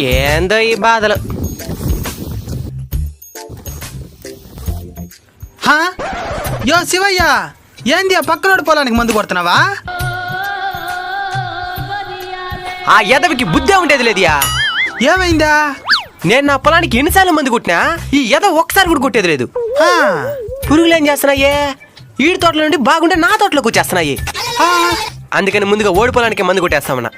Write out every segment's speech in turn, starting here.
ఏందో ఈ బాధలు. యో శివయ్య, ఏంది ఆ పక్కనోడి పొలానికి మందు కొడుతున్నావా? ఆ ఎదవికి బుద్ధే ఉండేది లేదియా. ఏమైందా? నేను నా పొలానికి ఎన్నిసార్లు మందు కొట్టినా ఈ ఎద ఒక్కసారి కూడా కొట్టేది లేదు. పురుగులు ఏం చేస్తున్నాయే, ఈడి తోటలో నుండి బాగుంటే నా తోటలోకి వచ్చేస్తున్నాయి. అందుకని ముందుగా ఓడి పొలానికి మందు కొట్టేస్తామన్నా.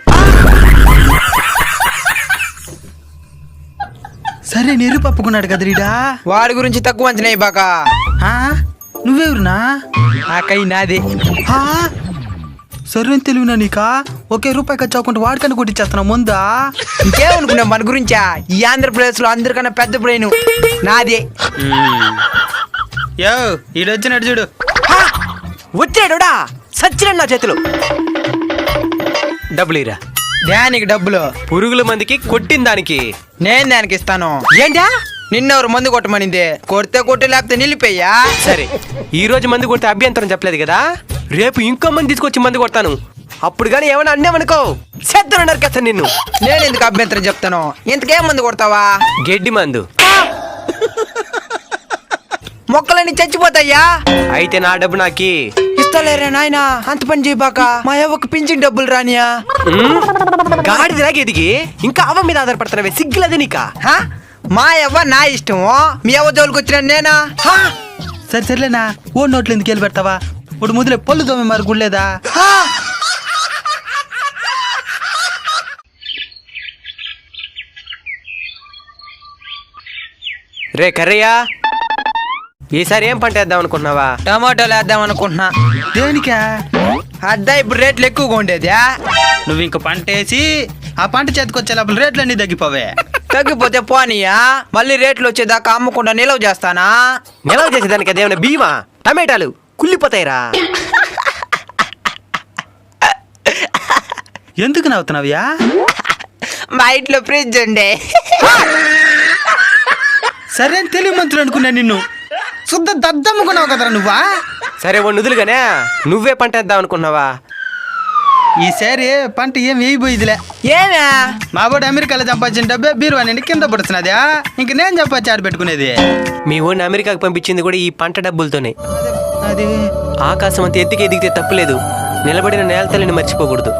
సరే నిరుపప్పుకున్నాడు కదరీడా. వాడి గురించి తక్కువ అంచనా బాకా. నువ్వెవరునా? ఆ కై నాదే. సరే తెలివినా నీకా? ఒకే రూపాయి ఖర్చు అవ్వకుండా వాడికన్నా కొట్టించేస్తున్నావు ముందా? ఇంకేమనుకున్నా మన గురించా? ఈ ఆంధ్రప్రదేశ్ లో అందరికన్నా పెద్ద బ్రెయిన్ నాదే. యో ఈడొచ్చినాడు చూడు. వచ్చాడుడా సచ్చిరండి నా చేతులు. డబ్బులు ఇరా. దానికి డబ్బులు? పురుగుల మందికి కొట్టిన దానికి నేను దానికి ఇస్తాను. ఏంటా? నిన్నెవరు మందు కొట్టమనింది? కొడితే కొట్టి లేకపోతే నిలిపోయా. సరే ఈ రోజు మందు కొడితే అభ్యంతరం చెప్పలేదు కదా, రేపు ఇంకో మంది తీసుకొచ్చి మందు కొడతాను. అప్పుడు కానీ ఏమన్నా అన్నామనుకో చేద్దరు నరికేస్తాను నిన్ను. నేను ఎందుకు అభ్యంతరం చెప్తాను? ఇంతకేం మందు కొడతావా? గడ్డి మందు. మొక్కలన్నీ చచ్చిపోతాయ్యా. అయితే నా డబ్బు నాకి ఇస్తలేరా నాయనా? అంత పని చేయబాక. మా అవ్వకు పింఛన్ డబ్బులు రానియా? గాడిది రాగి ఎదిగి ఇంకా అవ్వ మీద ఆధారపడుతున్నావే, సిగ్గులది నీకా? మా అవ్వ నా ఇష్టము, మీ అవ్వ జోలికి వచ్చిన నేనా? సరే సర్లేనా, ఓ నోట్లు ఎందుకు వెళ్ళి పెడతావా? ఇప్పుడు ముదిలే పళ్ళు దోమే మరి గుళ్ళేదా? రే కర్రయ్యా, ఈసారి ఏం పంట వేద్దాం అనుకుంటున్నావా? టమాటోలు వేద్దాం అనుకుంటున్నా. దేనికా? అద్దా ఇప్పుడు రేట్లు ఎక్కువగా ఉండేదా? నువ్వు ఇంక పంట వేసి ఆ పంట చేతికొచ్చే లోపల రేట్లు అన్ని తగ్గిపోవే. తగ్గిపోతే పోనీయా, మళ్ళీ రేట్లు వచ్చేదాకా అమ్మకుండా నిలవ చేస్తానా? నిలవ చేసేదానికి అదేమన్నా బీమా? టమాటాలు కుళ్ళిపోతాయిరా. ఎందుకు నవ్వుతున్నావ్యా? మా ఇంట్లో ఫ్రిడ్జ్ ఉండే. సరే తెలివి మంత్రులు అనుకున్నా నిన్ను. శుద్ధ దద్దమ్ముకున్నావు కదరా నువ్వా? సరే ఓ నుదులుగానే నువ్వే పంట వేద్దాం అనుకున్నావా? ఈసారి పంట ఏం వేయిపోయిదిలే. ఏమే మా బోడు అమెరికాలో సంపాదించిన డబ్బే బీరువా నిండి కింద పడుతున్నదా? ఇంక నేను సంపాదించి ఆడబెట్టుకునేది. మీ ఊరిని అమెరికాకు పంపించింది కూడా ఈ పంట డబ్బులతోనే. అది ఆకాశం అంత ఎత్తుకి ఎదిగితే తప్పులేదు, నిలబడిన నేల తల్లిని మర్చిపోకూడదు.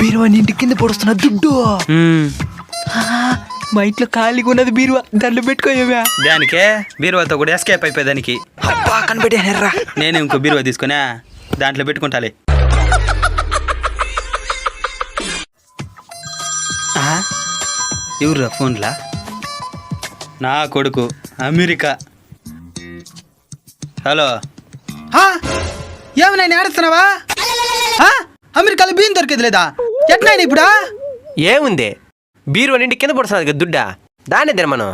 బీరువా నింటి కింద పడుస్తున్న దుడ్డు. మా ఇంట్లో ఖాళీగా ఉన్నది బీరువా, దాంట్లో పెట్టుకోవా? దానికే బీరువాతో కూడా ఎస్కేప్ అయిపోయేదానికి. కనబెట్టానర్రా. నేను ఇంకో బీరువా తీసుకున్నా దాంట్లో పెట్టుకుంటాలే. ఎవర్రా ఫోన్లా? నా కొడుకు అమెరికా. హలో, ఏమన్నా ఆడుతున్నావా? అమెరికాలో బియ్యం దొరికేది లేదా? ఎట్లా ఇప్పుడా? ఏముంది, బీరువా నిండి కింద పడుతున్నది కదా దుడ్డా, దాన్ని తిన మనం.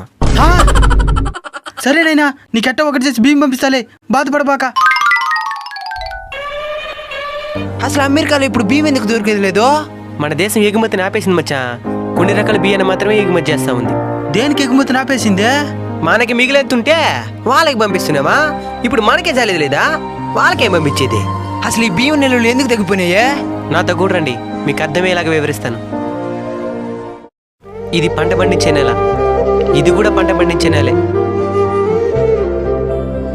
సరేనైనా నీకెట్ట ఒకటి చేసి బియ్యం పంపిస్తాలే, బాధపడబాక. అసలు అమెరికాలో ఇప్పుడు బియ్యం ఎందుకు దొరికేది లేదు? మన దేశం ఎగుమతిని ఆపేసింది మచ్చా. కొన్ని రకాల బియ్యాన్ని మాత్రమే ఎగుమతి చేస్తా ఉంది. దేనికి ఎగుమతిని ఆపేసిందే? మనకి మిగిలేతుంటే వాళ్ళకి పంపిస్తున్నామా? ఇప్పుడు మనకే చాలేదు లేదా, వాళ్ళకేం పంపించేది? అసలు ఈ బియ్యం నెలలు ఎందుకు తగ్గిపోయినాయే? నాతో కూడా రండి, మీకు అర్థమయ్యేలాగా వివరిస్తాను. ఇది పంట పండించే నెల, ఇది కూడా పంట పండించే నెలే.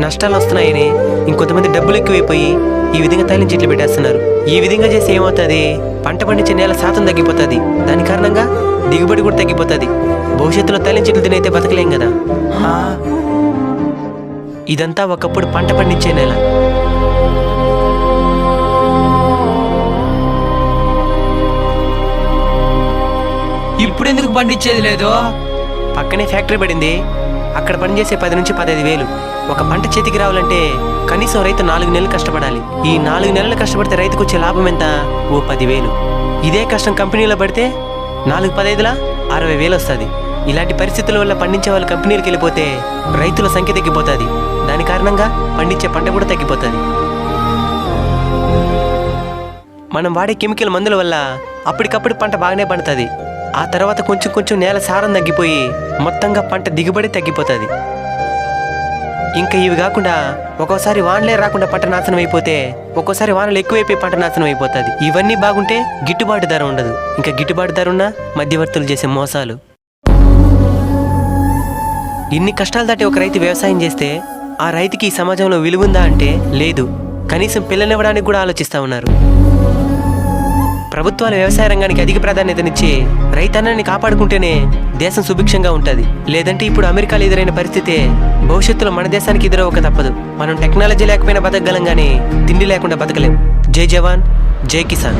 నష్టాలు వస్తున్నాయని ఇంకొంతమంది డబ్బులు ఎక్కువైపోయి ఈ విధంగా తల్లిని చెట్లు పెట్టేస్తున్నారు. ఈ విధంగా చేసి ఏమవుతుంది, పంట పండించే నేల శాతం తగ్గిపోతుంది. దాని కారణంగా దిగుబడి కూడా తగ్గిపోతుంది. భవిష్యత్తులో తల్లిని చెట్లు తినైతే బతకలేం కదా. ఇదంతా ఒకప్పుడు పంట పండించే నేల. ఇప్పుడు ఎందుకు పండించేది లేదు? పక్కనే ఫ్యాక్టరీ పడింది, అక్కడ పనిచేసే 10 నుంచి 15 వేలు. ఒక పంట చేతికి రావాలంటే కనీసం రైతు 4 నెలలు కష్టపడాలి. ఈ 4 నెలలు కష్టపడితే రైతుకు వచ్చే లాభం ఎంత? ఓ 10,000. ఇదే కష్టం కంపెనీలో పడితే 4-15 60,000 వస్తుంది. ఇలాంటి పరిస్థితుల వల్ల పండించే వాళ్ళు కంపెనీలకు వెళ్ళిపోతే రైతుల సంఖ్య తగ్గిపోతుంది. దాని కారణంగా పండించే పంట కూడా తగ్గిపోతుంది. మనం వాడే కెమికల్ మందుల వల్ల అప్పటికప్పుడు పంట బాగానే పండుతుంది. ఆ తర్వాత కొంచెం కొంచెం నేల సారం తగ్గిపోయి మొత్తంగా పంట దిగుబడి తగ్గిపోతుంది. ఇంకా ఇవి కాకుండా ఒక్కోసారి వానలే రాకుండా పంట నాశనం అయిపోతే ఒక్కోసారి వానలు ఎక్కువైపోయి పంట నాశనం అయిపోతుంది. ఇవన్నీ బాగుంటే గిట్టుబాటు ధర ఉండదు. ఇంకా గిట్టుబాటు ధర ఉన్నా మధ్యవర్తులు చేసే మోసాలు. ఇన్ని కష్టాలు దాటి ఒక రైతు వ్యవసాయం చేస్తే ఆ రైతుకి ఈ సమాజంలో విలువుందా అంటే లేదు. కనీసం పిల్లనివ్వడానికి కూడా ఆలోచిస్తూ ఉన్నారు. ప్రభుత్వాలు వ్యవసాయ రంగానికి అధిక ప్రాధాన్యతనిచ్చి రైతన్నాన్ని కాపాడుకుంటేనే దేశం సుభిక్షంగా ఉంటుంది. లేదంటే ఇప్పుడు అమెరికాలో ఎదురైన పరిస్థితి భవిష్యత్తులో మన దేశానికి ఎదురవ్వక తప్పదు. మనం టెక్నాలజీ లేకపోయినా బతకగలం కానీ తిండి లేకుండా బతకలేం. జై జవాన్, జై కిసాన్.